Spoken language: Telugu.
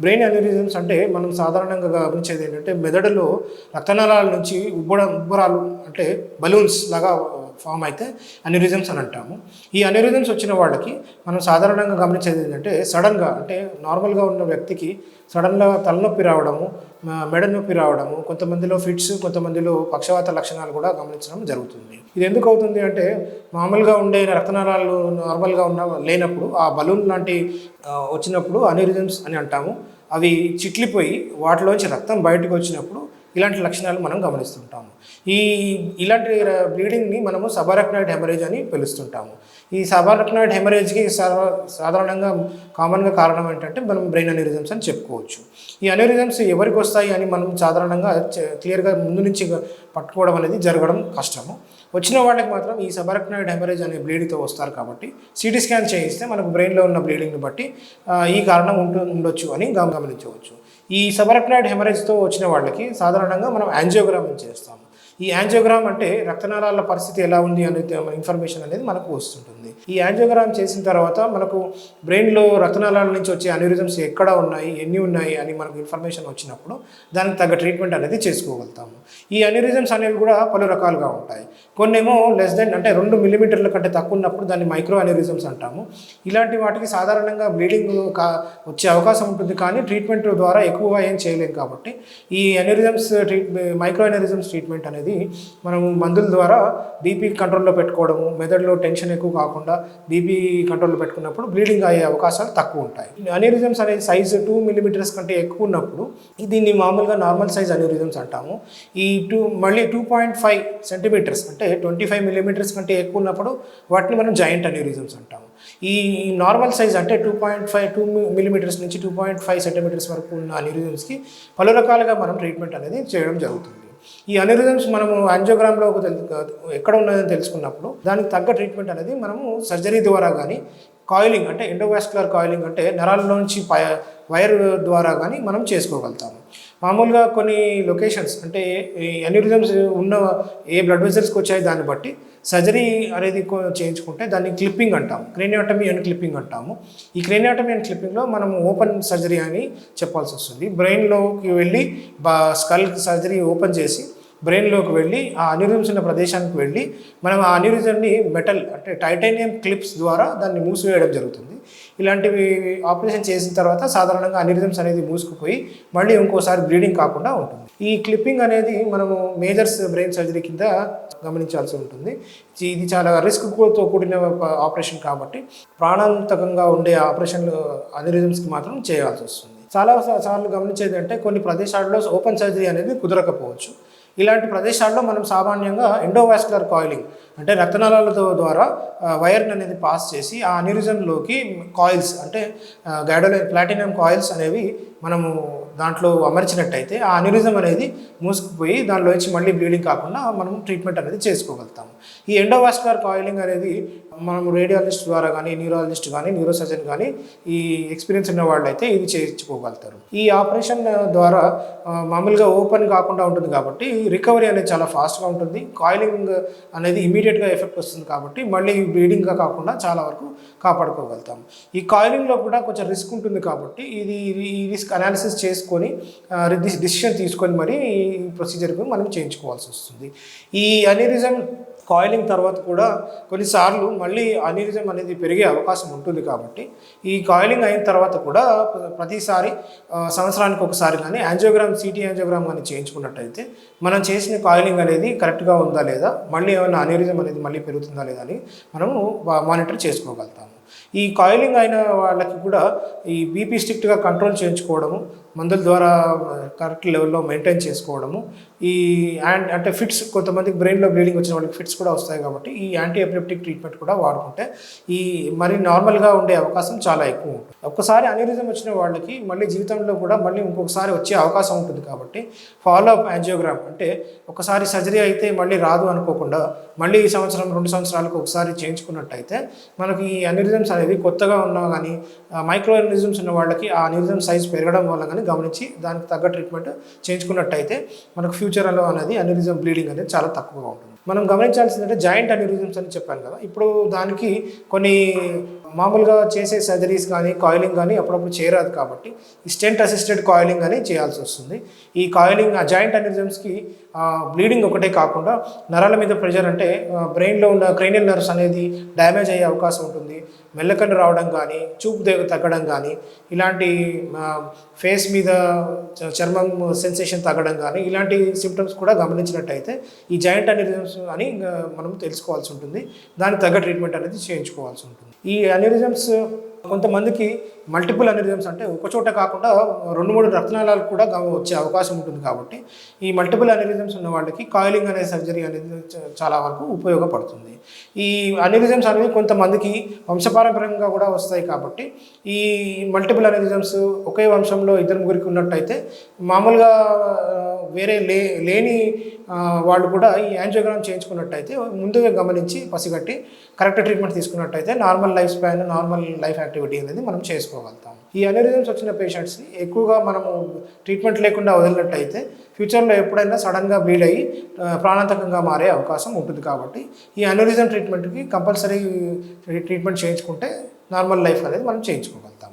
బ్రెయిన్ అన్యూరిజమ్స్ అంటే మనం సాధారణంగా గమనించేది ఏంటంటే మెదడులో రక్తనాళాల నుంచి ఉబ్బరాలు అంటే బలూన్స్ లాగా ఫామ్ అయితే అన్యూరిజమ్స్ అని అంటాము. ఈ అన్యూరిజమ్స్ వచ్చిన వాళ్ళకి మనం సాధారణంగా గమనించేది ఏంటంటే సడన్గా అంటే నార్మల్గా ఉన్న వ్యక్తికి సడన్గా తలనొప్పి రావడము, మెడ నొప్పి రావడము, కొంతమందిలో ఫిట్స్, కొంతమందిలో పక్షవాత లక్షణాలు కూడా గమనించడం జరుగుతుంది. ఇది ఎందుకు అవుతుంది అంటే మామూలుగా ఉండే రక్తనాళాలు నార్మల్గా లేనప్పుడు ఆ బలూన్ లాంటి వచ్చినప్పుడు అన్యూరిజమ్స్ అని అంటాము. అవి చిట్లిపోయి వాటిలోంచి రక్తం బయటకు వచ్చినప్పుడు ఇలాంటి లక్షణాలు మనం గమనిస్తుంటాము. ఇలాంటి బ్లీడింగ్ని మనము సబారక్నాయిడ్ హెమరేజ్ అని పిలుస్తుంటాము. ఈ సబారక్నాయిడ్ హెమరేజ్కి సాధారణంగా కామన్గా కారణం ఏంటంటే మనం బ్రెయిన్ అన్యూరిజమ్స్ అని చెప్పుకోవచ్చు. ఈ అన్యూరిజమ్స్ ఎవరికి వస్తాయి అని మనం సాధారణంగా క్లియర్గా ముందు నుంచి పట్టుకోవడం అనేది జరగడం కష్టము. వచ్చిన వాళ్ళకి మాత్రం ఈ సబారక్నాయిడ్ హెమరేజ్ అనే బ్లీడ్తో వస్తారు కాబట్టి సిటీ స్కాన్ చేయిస్తే మనకు బ్రెయిన్లో ఉన్న బ్లీడింగ్ని బట్టి ఈ కారణం ఉండొచ్చు అని గమనించవచ్చు. ఈ సబారక్నాయిడ్ హెమరేజ్తో వచ్చిన వాళ్ళకి సాధారణంగా మనం యాంజియోగ్రామ్ చేస్తాము. ఈ యాంజియోగ్రామ్ అంటే రక్తనాళాల పరిస్థితి ఎలా ఉంది అనే ఇన్ఫర్మేషన్ అనేది మనకు వస్తుంటుంది. ఈ యాంజియోగ్రామ్ చేసిన తర్వాత మనకు బ్రెయిన్లో రక్తనాళాల నుంచి వచ్చే అన్యూరిజమ్స్ ఎక్కడ ఉన్నాయి, ఎన్ని ఉన్నాయి అని మనకు ఇన్ఫర్మేషన్ వచ్చినప్పుడు దానికి తగ్గ ట్రీట్మెంట్ అనేది చేసుకోగలుగుతాము. ఈ అన్యూరిజమ్స్ అనేవి కూడా పలు రకాలుగా ఉంటాయి. కొన్నేమో లెస్ దెన్ అంటే 2 మిల్లీమీటర్ల కంటే తక్కువ ఉన్నప్పుడు దాన్ని మైక్రో అన్యూరిజమ్స్ అంటాము. ఇలాంటి వాటికి సాధారణంగా బ్లీడింగ్ వచ్చే అవకాశం ఉంటుంది, కానీ ట్రీట్మెంట్ ద్వారా ఎక్కువగా ఏం చేయలేము. కాబట్టి ఈ అన్యూరిజమ్స్ మైక్రో అన్యూరిజమ్స్ ట్రీట్మెంట్ అనేది మనము మందుల ద్వారా బీపీ కంట్రోల్లో పెట్టుకోవడము, మెదడులో టెన్షన్ ఎక్కువ కాకుండా బీపీ కంట్రోల్లో పెట్టుకున్నప్పుడు బ్లీడింగ్ అయ్యే అవకాశాలు తక్కువ ఉంటాయి. అన్యూరిజమ్స్ అనేది సైజు 2 మిల్లీమీటర్స్ కంటే ఎక్కువ ఉన్నప్పుడు దీన్ని మామూలుగా నార్మల్ సైజ్ అన్యూరిజమ్స్ అంటాము. ఈ 2.5 సెంటీమీటర్స్ అంటే 25 మిల్లీమీటర్స్ కంటే ఎక్కువ ఉన్నప్పుడు వాటిని మనం జాయింట్ అన్యూరిజమ్స్ అంటాము. ఈ నార్మల్ సైజ్ అంటే 2 మిల్లీమీటర్స్ నుంచి 2.5 సెంటీమీటర్స్ వరకు ఉన్న అన్యూరిజమ్స్కి పలు రకాలుగా మనం ట్రీట్మెంట్ అనేది చేయడం జరుగుతుంది. ఈ అన్యూరిజమ్స్ మనము యాంజియోగ్రామ్లో ఎక్కడ ఉన్నదని తెలుసుకున్నప్పుడు దానికి తగ్గ ట్రీట్మెంట్ అనేది మనము సర్జరీ ద్వారా కానీ, కాయిలింగ్ అంటే ఎండోవాస్కులర్ కాయిలింగ్ అంటే నరాల్లోంచి వైర్ ద్వారా కానీ మనం చేసుకోగలుగుతాము. మామూలుగా కొన్ని లొకేషన్స్ అంటే అన్యూరిజమ్స్ ఉన్న ఏ బ్లడ్ వెసల్స్కి వచ్చాయి దాన్ని బట్టి సర్జరీ అనేది చేయించుకుంటే దాన్ని క్లిప్పింగ్ అంటాము, క్రేనియోటమీ అండ్ క్లిప్పింగ్ అంటాము. ఈ క్రేనియోటమీ అండ్ క్లిప్పింగ్లో మనము ఓపెన్ సర్జరీ అని చెప్పాల్సి వస్తుంది. బ్రెయిన్లోకి వెళ్ళి స్కల్ సర్జరీ ఓపెన్ చేసి బ్రెయిన్లోకి వెళ్ళి ఆ అన్యూరిజమ్స్ ఉన్న ప్రదేశానికి వెళ్ళి మనం ఆ అన్యూరిజమ్ని మెటల్ అంటే టైటానియం క్లిప్స్ ద్వారా దాన్ని మూసివేయడం జరుగుతుంది. ఇలాంటివి ఆపరేషన్ చేసిన తర్వాత సాధారణంగా అన్యూరిజమ్స్ అనేది మూసుకుపోయి మళ్ళీ ఇంకోసారి బ్లీడింగ్ కాకుండా ఉంటుంది. ఈ క్లిప్పింగ్ అనేది మనము మేజర్స్ బ్రెయిన్ సర్జరీ కింద గమనించాల్సి ఉంటుంది. ఇది చాలా రిస్క్తో కూడిన ఆపరేషన్ కాబట్టి ప్రాణాంతకంగా ఉండే ఆపరేషన్లు అన్యూరిజమ్స్కి మాత్రం చేయాల్సి వస్తుంది. చాలా సార్లు గమనించేది అంటే కొన్ని ప్రదేశాల్లో ఓపెన్ సర్జరీ అనేది కుదరకపోవచ్చు. ఇలాంటి ప్రదేశాల్లో మనం సామాన్యంగా ఎండోవాస్కులర్ కాయిలింగ్ అంటే రక్తనాళాలతో ద్వారా వైర్ని అనేది పాస్ చేసి ఆ అన్యూరిజంలోకి కాయిల్స్ అంటే ప్లాటినం కాయిల్స్ అనేవి మనము దాంట్లో అమర్చినట్టయితే ఆ అన్యూరిజం అనేది మూసుకుపోయి దానిలోంచి మళ్ళీ బ్లీడింగ్ కాకుండా మనం ట్రీట్మెంట్ అనేది చేసుకోగలుగుతాము. ఈ ఎండోవాస్కులర్ కాయిలింగ్ అనేది మనం రేడియాలజిస్ట్ ద్వారా కానీ, న్యూరాలజిస్ట్ కానీ, న్యూరోసర్జన్ కానీ ఈ ఎక్స్పీరియన్స్ ఉన్న వాళ్ళు అయితే ఇది చేయించుకోగలుగుతారు. ఈ ఆపరేషన్ ద్వారా మామూలుగా ఓపెన్ కాకుండా ఉంటుంది కాబట్టి రికవరీ అనేది చాలా ఫాస్ట్గా ఉంటుంది. కాయిలింగ్ అనేది ఇమీడియట్గా ఎఫెక్ట్ వస్తుంది కాబట్టి మళ్ళీ బ్లీడింగ్గా కాకుండా చాలా వరకు కాపాడుకోగలుగుతాము. ఈ కాయిలింగ్లో కూడా కొంచెం రిస్క్ ఉంటుంది కాబట్టి ఈ రిస్క్ అనాలిసిస్ చేసుకొని డిసిషన్ తీసుకొని మరి ఈ ప్రొసీజర్కు మనం చేయించుకోవాల్సి వస్తుంది. ఈ అన్యూరిజం కాయిలింగ్ తర్వాత కూడా కొన్నిసార్లు మళ్ళీ అన్యూరిజం అనేది పెరిగే అవకాశం ఉంటుంది కాబట్టి ఈ కాయిలింగ్ అయిన తర్వాత కూడా ప్రతిసారి సంవత్సరానికి ఒకసారి కానీ సిటీ యాంజియోగ్రామ్ కానీ చేయించుకున్నట్టయితే మనం చేసిన కాయిలింగ్ అనేది కరెక్ట్గా ఉందా లేదా, మళ్ళీ ఏమైనా అన్యూరిజం అనేది మళ్ళీ పెరుగుతుందా లేదా అని మనము మానిటర్ చేసుకోగలుగుతాము. ఈ కాయిలింగ్ అయిన వాళ్ళకి కూడా ఈ బీపీ స్ట్రిక్ట్గా కంట్రోల్ చేయించుకోవడము, మందుల ద్వారా కరెక్ట్ లెవెల్లో మెయింటైన్ చేసుకోవడము, ఈ అంటే ఫిట్స్ కొంతమందికి బ్రెయిన్లో బ్లీడింగ్ వచ్చిన వాళ్ళకి ఫిట్స్ కూడా వస్తాయి కాబట్టి ఈ యాంటీ ఎపిలెప్టిక్ ట్రీట్మెంట్ కూడా వాడుకుంటే ఈ మరి నార్మల్గా ఉండే అవకాశం చాలా ఎక్కువ ఉంటుంది. ఒక్కసారి అన్యూరిజం వచ్చిన వాళ్ళకి మళ్ళీ జీవితంలో కూడా మళ్ళీ ఇంకొకసారి వచ్చే అవకాశం ఉంటుంది కాబట్టి ఫాలో అప్ యాంజియోగ్రామ్ అంటే ఒకసారి సర్జరీ అయితే మళ్ళీ రాదు అనుకోకుండా మళ్ళీ ఈ సంవత్సరం 2 సంవత్సరాలకు ఒకసారి చేయించుకున్నట్టయితే మనకి ఈ అన్యూరిజమ్స్ అనేది కొత్తగా ఉన్నా కానీ మైక్రో అన్యూరిజమ్స్ ఉన్న వాళ్ళకి ఆ అన్యూరిజం సైజ్ పెరగడం వల్ల కానీ గమనించి దానికి తగ్గ ట్రీట్మెంట్ చేయించుకున్నట్టయితే మనకు ఫ్యూచర్లో అనేది అన్యూరిజం బ్లీడింగ్ అనేది చాలా తక్కువగా ఉంటుంది. మనం గమనించాల్సిందంటే జాయింట్ అన్యూరిజమ్స్ అని చెప్పాను కదా, ఇప్పుడు దానికి కొన్ని మామూలుగా చేసే సర్జరీస్ కానీ కాయిలింగ్ కానీ అప్పుడప్పుడు చేయరాదు కాబట్టి ఈ స్టెంట్ అసిస్టెడ్ కాయిలింగ్ అని చేయాల్సి వస్తుంది. ఈ కాయిలింగ్ ఆ జాయింట్ అనిరిజమ్స్కి బ్లీడింగ్ ఒకటే కాకుండా నరాల మీద ప్రెషర్ అంటే బ్రెయిన్లో ఉన్న క్రేనియల్ నర్వ్స్ అనేది డ్యామేజ్ అయ్యే అవకాశం ఉంటుంది. మెల్లకన్ను రావడం కానీ చూపు తగ్గడం కానీ ఇలాంటి ఫేస్ మీద చర్మం సెన్సేషన్ తగ్గడం కానీ ఇలాంటి సిమ్టమ్స్ కూడా గమనించినట్టయితే ఈ జాయింట్ అనిరిజమ్స్ అని మనం తెలుసుకోవాల్సి ఉంటుంది. దానికి తగ్గ ట్రీట్మెంట్ అనేది చేయించుకోవాల్సి ఉంటుంది. ఈ అనిరిజమ్స్ కొంతమందికి మల్టిపుల్ అనిరిజమ్స్ అంటే ఒక చోట కాకుండా 2-3 రక్తనాళాలు కూడా వచ్చే అవకాశం ఉంటుంది. కాబట్టి ఈ మల్టిపుల్ అనిరిజమ్స్ ఉన్న వాళ్ళకి కాయిలింగ్ అనే సర్జరీ అనేది చాలా వరకు ఉపయోగపడుతుంది. ఈ అనిరిజమ్స్ అనేవి కొంతమందికి వంశపారంపర్యంగా కూడా వస్తాయి. కాబట్టి ఈ మల్టిపుల్ అనిరిజమ్స్ ఒకే వంశంలో 2-3 ఉన్నట్టయితే మామూలుగా వేరే లేని వాళ్ళు కూడా ఈ యాంజియోగ్రామ్ చేయించుకున్నట్టయితే ముందుగా గమనించి పసిగట్టి కరెక్ట్ ట్రీట్మెంట్ తీసుకున్నట్టయితే normal life span normal life activity అనేది మనం చేసుకోగలుగుతాం. ఈ అనిరిజమ్స్ వచ్చిన పేషెంట్స్ని ఎక్కువగా మనము ట్రీట్మెంట్ లేకుండా వదిలినట్టయితే ఫ్యూచర్లో ఎప్పుడైనా సడన్గా బ్లీడ్ అయ్యి ప్రాణాంతకంగా మారే అవకాశం ఉంటుంది. కాబట్టి ఈ అనిరిజం ట్రీట్మెంట్కి కంపల్సరీ ట్రీట్మెంట్ చేయించుకుంటే నార్మల్ లైఫ్ అనేది మనం చేయించుకోగలుగుతాం.